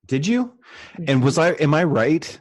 Did you? And am I right?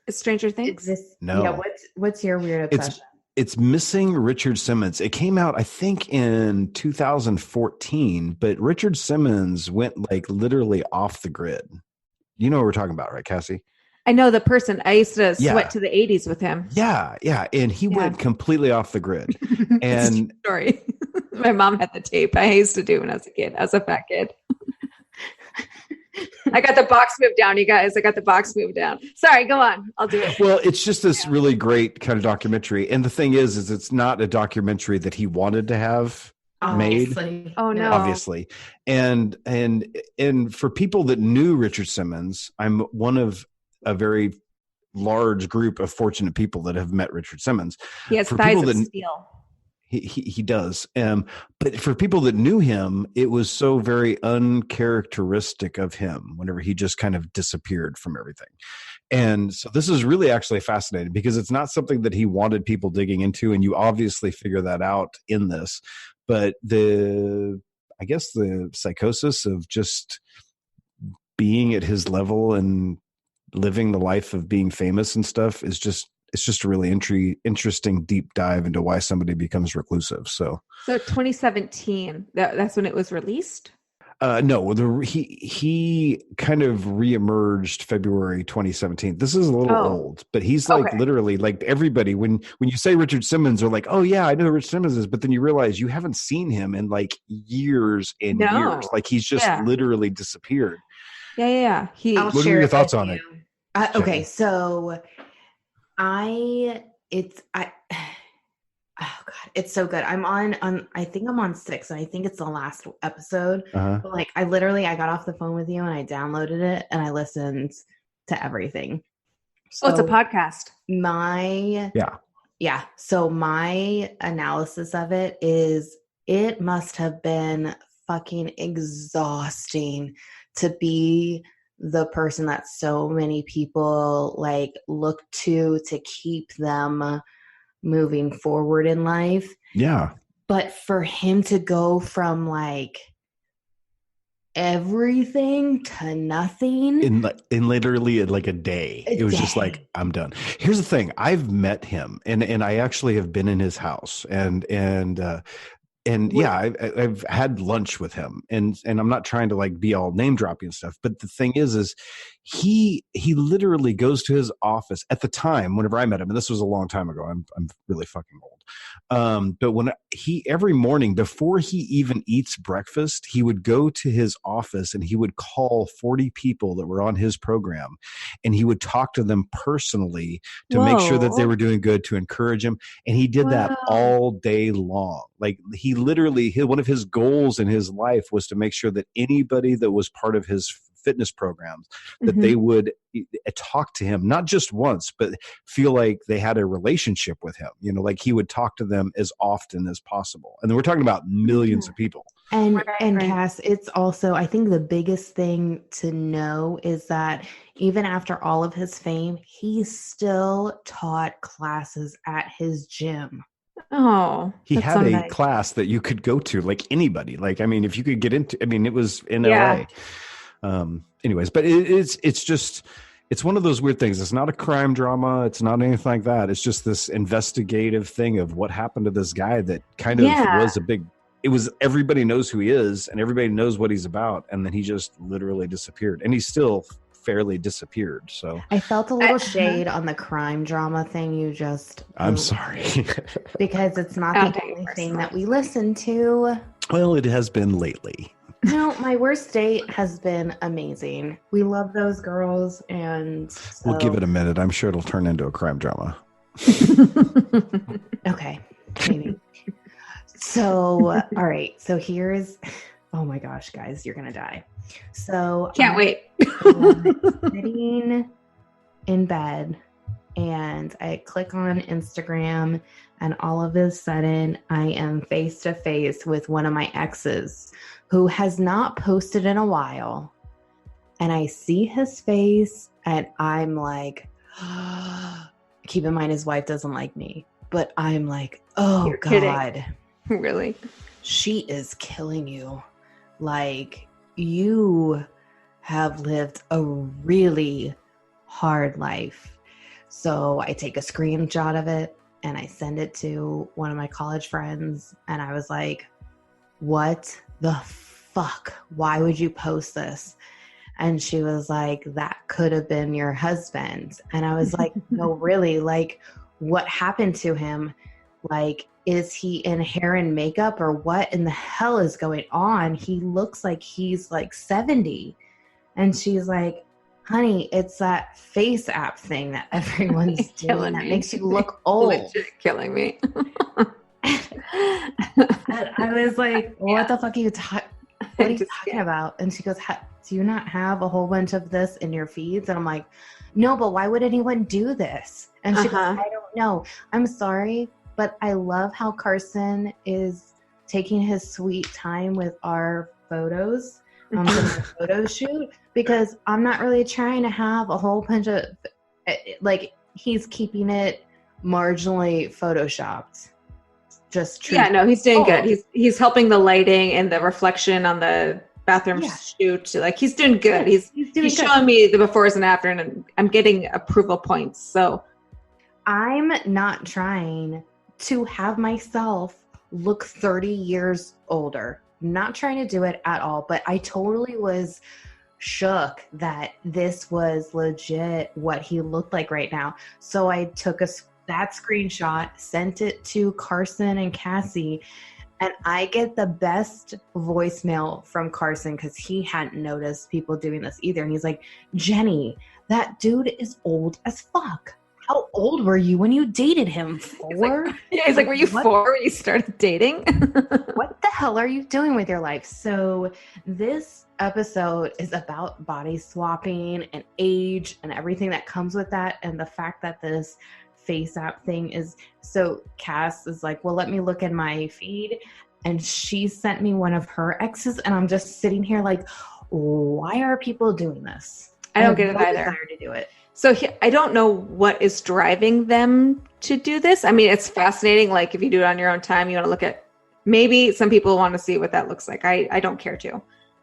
Stranger Things? No. Yeah. What's your weird obsession? It's Missing Richard Simmons. It came out, I think, in 2014, but Richard Simmons went like literally off the grid. You know what we're talking about, right, Cassie? I know the person. I used to sweat to the 80s with him. Yeah. And he went completely off the grid. And story. My mom had the tape. I used to do when I was a kid. I was a fat kid. I got the box moved down, you guys. I got the box moved down. Sorry, go on. I'll do it. Well, it's just this really great kind of documentary. And the thing is it's not a documentary that he wanted to have made. Oh no. Obviously. And for people that knew Richard Simmons, I'm one of a very large group of fortunate people that have met Richard Simmons. He has thighs of steel. He does. But for people that knew him, it was so very uncharacteristic of him whenever he just kind of disappeared from everything. And so this is really actually fascinating because it's not something that he wanted people digging into. And you obviously figure that out in this. But I guess the psychosis of just being at his level and living the life of being famous and stuff is it's just a really interesting deep dive into why somebody becomes reclusive. So 2017, that's when it was released? No, he kind of reemerged February 2017. This is a little old, but he's like literally like everybody. When you say Richard Simmons, they're like, oh yeah, I know who Richard Simmons is. But then you realize you haven't seen him in like years and years. Like he's just literally disappeared. Yeah. What are your thoughts on it? Okay, so oh God, it's so good. I'm on I think I'm on 6 and I think it's the last episode. But like I got off the phone with you and I downloaded it and I listened to everything. So it's a podcast. So my analysis of it is it must have been fucking exhausting to be the person that so many people like look to keep them moving forward in life. Yeah. But for him to go from like everything to nothing in literally like a day, it was just like, I'm done. Here's the thing. I've met him and I actually have been in his house and yeah, I've had lunch with him and I'm not trying to like be all name dropping and stuff, but the thing is he literally goes to his office at the time, whenever I met him, and this was a long time ago. I'm really fucking old. But when every morning before he even eats breakfast, he would go to his office and he would call 40 people that were on his program and he would talk to them personally to make sure that they were doing good, to encourage them. And he did that all day long. Like he literally, one of his goals in his life was to make sure that anybody that was part of his fitness programs, that they would talk to him, not just once, but feel like they had a relationship with him, like he would talk to them as often as possible. And then we're talking about millions of people. And Cass, it's also, I think the biggest thing to know is that even after all of his fame, he still taught classes at his gym. Oh, he had a class that you could go to, like anybody. Like, I mean, if you could get into, I mean, it was in LA. Anyways, but it's one of those weird things. It's not a crime drama. It's not anything like that. It's just this investigative thing of what happened to this guy that kind of was everybody knows who he is and everybody knows what he's about. And then he just literally disappeared and he's still fairly disappeared. So I felt a little shade on the crime drama thing you just I'm sorry. Because it's not the only thing that we listen to. Well, it has been lately. No, My Worst Date has been amazing. We love those girls, and so... We'll give it a minute. I'm sure it'll turn into a crime drama. Okay, maybe. So, all right. So here's, oh my gosh, guys, you're gonna die. So can't wait. Sitting in bed, and I click on Instagram, and all of a sudden, I am face to face with one of my exes, who has not posted in a while. And I see his face and I'm like, keep in mind his wife doesn't like me, but I'm like, oh You're God. Kidding. Really? She is killing you. Like you have lived a really hard life. So I take a screenshot of it and I send it to one of my college friends. And I was like, what the fuck? Why would you post this? And she was like, that could have been your husband. And I was like, no, really? Like, what happened to him? Like, is he in hair and makeup or what in the hell is going on? He looks like he's like 70. And she's like, honey, it's that face app thing that everyone's doing that makes you look old. Legit killing me. And I was like, what the fuck are you talking about? And she goes, do you not have a whole bunch of this in your feeds? And I'm like, no, but why would anyone do this? And she goes, I don't know. I'm sorry, but I love how Carson is taking his sweet time with our photos from the photo shoot, because I'm not really trying to have a whole bunch of, like, he's keeping it marginally photoshopped. Just true. Yeah, no, he's doing good. He's helping the lighting and the reflection on the bathroom shoot. Like, he's doing good. He's showing me the befores and after, and I'm getting approval points. So I'm not trying to have myself look 30 years older. Not trying to do it at all, but I totally was shook that this was legit what he looked like right now. So I took that screenshot, sent it to Carson and Cassie, and I get the best voicemail from Carson because he hadn't noticed people doing this either. And he's like, Jenny, that dude is old as fuck. How old were you when you dated him? 4? He's like, were you 4 when you started dating? What the hell are you doing with your life? So this episode is about body swapping and age and everything that comes with that, and the fact that this face app thing is, so Cass is like, well, let me look in my feed, and she sent me one of her exes, and I'm just sitting here like, why are people doing this? I don't get it either. Desire to do it. So I don't know what is driving them to do this. I mean, it's fascinating. Like, if you do it on your own time, you want to look at, maybe some people want to see what that looks like. I don't care to.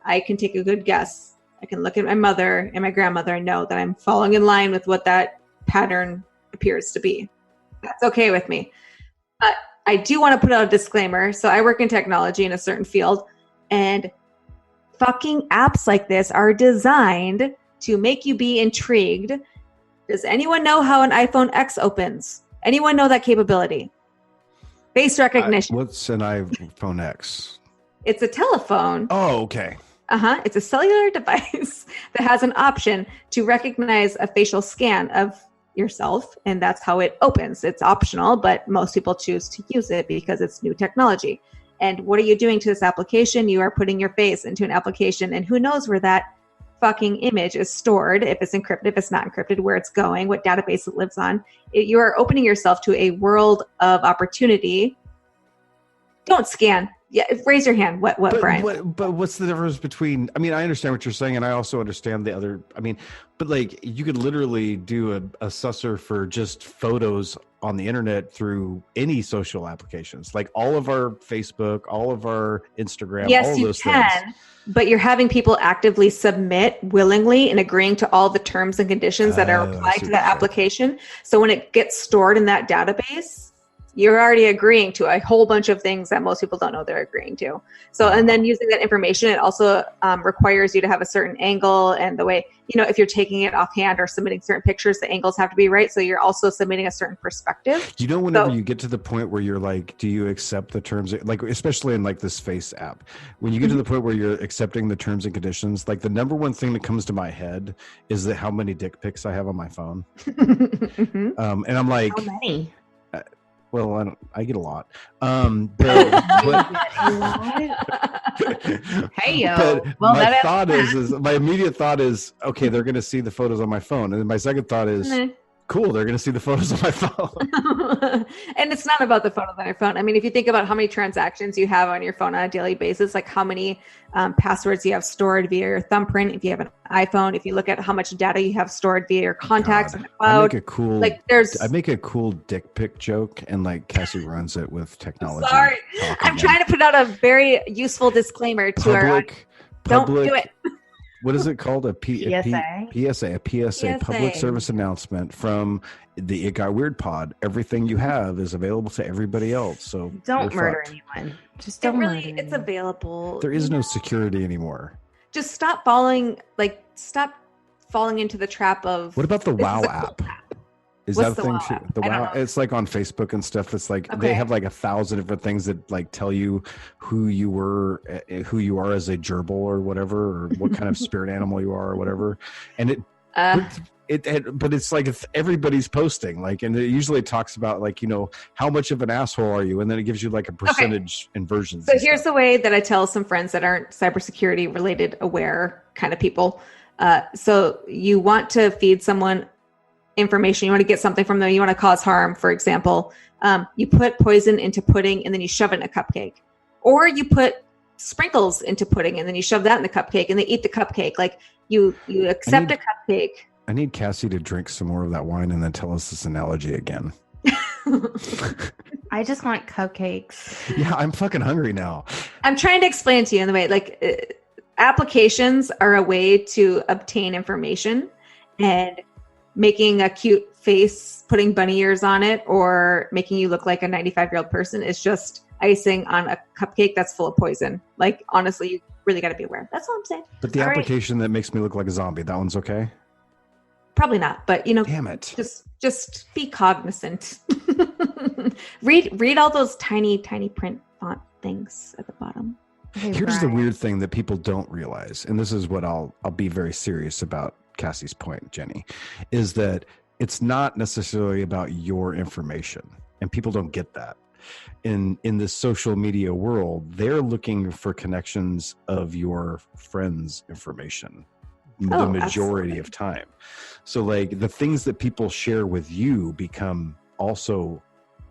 I can take a good guess. I can look at my mother and my grandmother and know that I'm falling in line with what that pattern appears to be. That's okay with me. But I do want to put out a disclaimer. So I work in technology in a certain field, and fucking apps like this are designed to make you be intrigued. Does anyone know how an iPhone X opens? Anyone know that capability? Face recognition. What's an iPhone X? It's a telephone. Oh, okay. It's a cellular device that has an option to recognize a facial scan of yourself, and that's how it opens. It's optional, but most people choose to use it because it's new technology. And what are you doing to this application? You are putting your face into an application, and who knows where that fucking image is stored, if it's encrypted, if it's not encrypted, where it's going, what database it lives on. You are opening yourself to a world of opportunity. Don't scan. Yeah, raise your hand. What, Brian? But what's the difference between, I mean, I understand what you're saying, and I also understand the other, I mean, but like, you could literally do a susser for just photos on the internet through any social applications, like all of our Facebook, all of our Instagram, yes, all of those you can, things. But you're having people actively submit willingly and agreeing to all the terms and conditions that are applied to that application. So when it gets stored in that database, you're already agreeing to a whole bunch of things that most people don't know they're agreeing to. So, and then using that information, it also requires you to have a certain angle, and the way, you know, if you're taking it offhand or submitting certain pictures, the angles have to be right. So you're also submitting a certain perspective. You know, whenever you get to the point where you're like, do you accept the terms, like, especially in like this Face app, when you get to the point where you're accepting the terms and conditions, like the number one thing that comes to my head is that how many dick pics I have on my phone. And I'm like, how many? Well, I get a lot. Hey, yo. But my immediate thought is, okay, they're going to see the photos on my phone. And then my second thought is, cool, they're going to see the photos on my phone. And it's not about the photos on your phone. I mean, if you think about how many transactions you have on your phone on a daily basis, like how many passwords you have stored via your thumbprint, if you have an iPhone, if you look at how much data you have stored via your contacts in the cloud. I make a cool dick pic joke, and like Cassie runs it with technology. Sorry, I'm trying to put out a very useful disclaimer to our audience. Don't do it. what is it called? PSA? A PSA, public service announcement from the It Got Weird pod. Everything you have is available to everybody else. So don't murder anyone. Just don't murder anyone. It's available. There is no security anymore. Just stop falling into the trap of. What about the WoW app? Is What's that a thing too? The WoW, it's like on Facebook and stuff. It's like they have like 1,000 different things that like tell you who you are as a gerbil or whatever, or what kind of spirit animal you are or whatever. And but it's like everybody's posting, like, and it usually talks about like, you know, how much of an asshole are you, and then it gives you like a percentage inversion. So here's the way that I tell some friends that aren't cybersecurity related aware kind of people. So you want to feed someone information, you want to get something from them, you want to cause harm, for example, you put poison into pudding and then you shove it in a cupcake, or you put sprinkles into pudding and then you shove that in the cupcake and they eat the cupcake. Like you accept a cupcake. I need Cassie to drink some more of that wine and then tell us this analogy again. I just want cupcakes. Yeah, I'm fucking hungry now. I'm trying to explain to you in the way, like, applications are a way to obtain information, and making a cute face, putting bunny ears on it, or making you look like a 95-year-old person is just icing on a cupcake that's full of poison. Like, honestly, you really got to be aware. That's all I'm saying. But the application that makes me look like a zombie, that one's okay? Probably not, but you know, damn it. Just be cognizant. read all those tiny print font things at the bottom. Hey, here's the weird thing that people don't realize, and this is what I'll be very serious about Cassie's point, Jenny, is that it's not necessarily about your information, and people don't get that. In this social media world, they're looking for connections of your friends' information the majority of time. So like the things that people share with you become also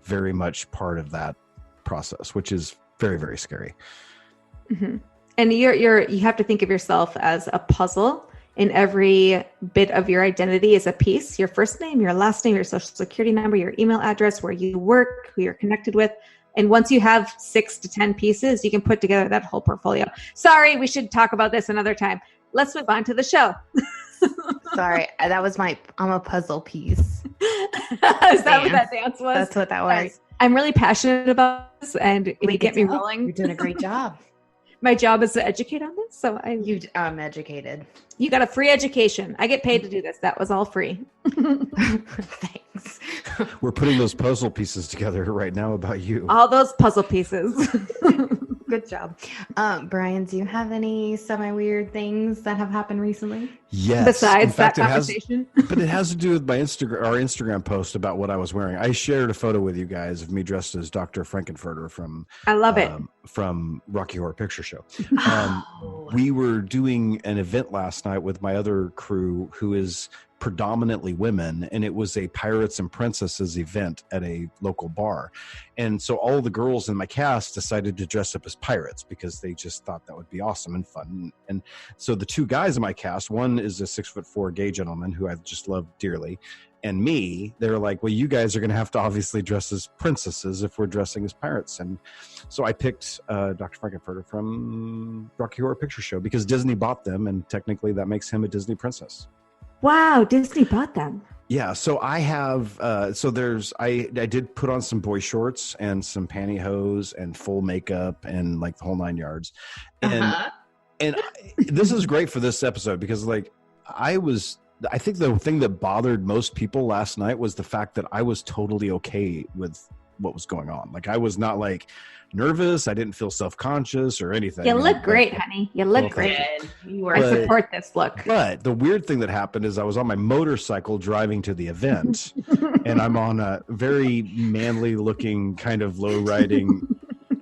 very much part of that process, which is very, very scary. Mm-hmm. And you have to think of yourself as a puzzle, and every bit of your identity is a piece: your first name, your last name, your social security number, your email address, where you work, who you're connected with. And once you have 6 to 10 pieces, you can put together that whole portfolio. Sorry, we should talk about this another time. Let's move on to the show. Sorry, that was I'm a puzzle piece. Is that what that dance was? That's what that was. Yes. I'm really passionate about this, and if you get me rolling, you're doing a great job. My job is to educate on this, so I'm educated. You got a free education. I get paid to do this. That was all free. Thanks. We're putting those puzzle pieces together right now about you. All those puzzle pieces. Good job. Brian, do you have any semi-weird things that have happened recently? Yes. Besides that conversation? But it has to do with our Instagram post about what I was wearing. I shared a photo with you guys of me dressed as Dr. Frankenfurter from I love it. From Rocky Horror Picture Show. We were doing an event last night with my other crew who is predominantly women, and it was a Pirates and Princesses event at a local bar. And so all the girls in my cast decided to dress up as pirates because they just thought that would be awesome and fun. And so the 2 guys in my cast, one is a 6'4" gay gentleman who I just love dearly, and me, they were like, well, you guys are going to have to obviously dress as princesses if we're dressing as pirates. And so I picked Dr. Frankenfurter from Rocky Horror Picture Show because Disney bought them, and technically that makes him a Disney princess. Wow, Disney bought them. Yeah, so I have, I did put on some boy shorts and some pantyhose and full makeup and like the whole 9 yards. And and this is great for this episode because like I think the thing that bothered most people last night was the fact that I was totally okay with what was going on. Like I was not like nervous. I didn't feel self-conscious or anything. You look great, honey. You look great. I support this look. But the weird thing that happened is I was on my motorcycle driving to the event and I'm on a very manly looking kind of low riding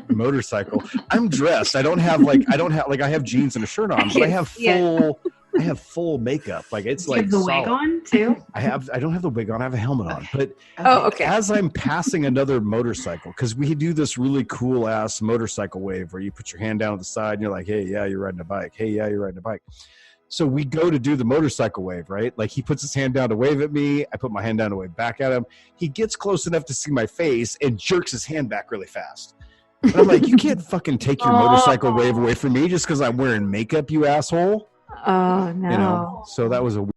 motorcycle. I'm dressed. I have jeans and a shirt on, but I have full makeup. Like it's you like have the solid. wig on too? I don't have the wig on. I have a helmet on. But okay. As I'm passing another motorcycle, because we do this really cool ass motorcycle wave where you put your hand down at the side and you're like, hey, yeah, you're riding a bike. Hey, yeah, you're riding a bike. So we go to do the motorcycle wave, right? Like he puts his hand down to wave at me. I put my hand down to wave back at him. He gets close enough to see my face and jerks his hand back really fast. And I'm like, you can't fucking take your motorcycle wave away from me just because I'm wearing makeup, you asshole. Oh no. So that was a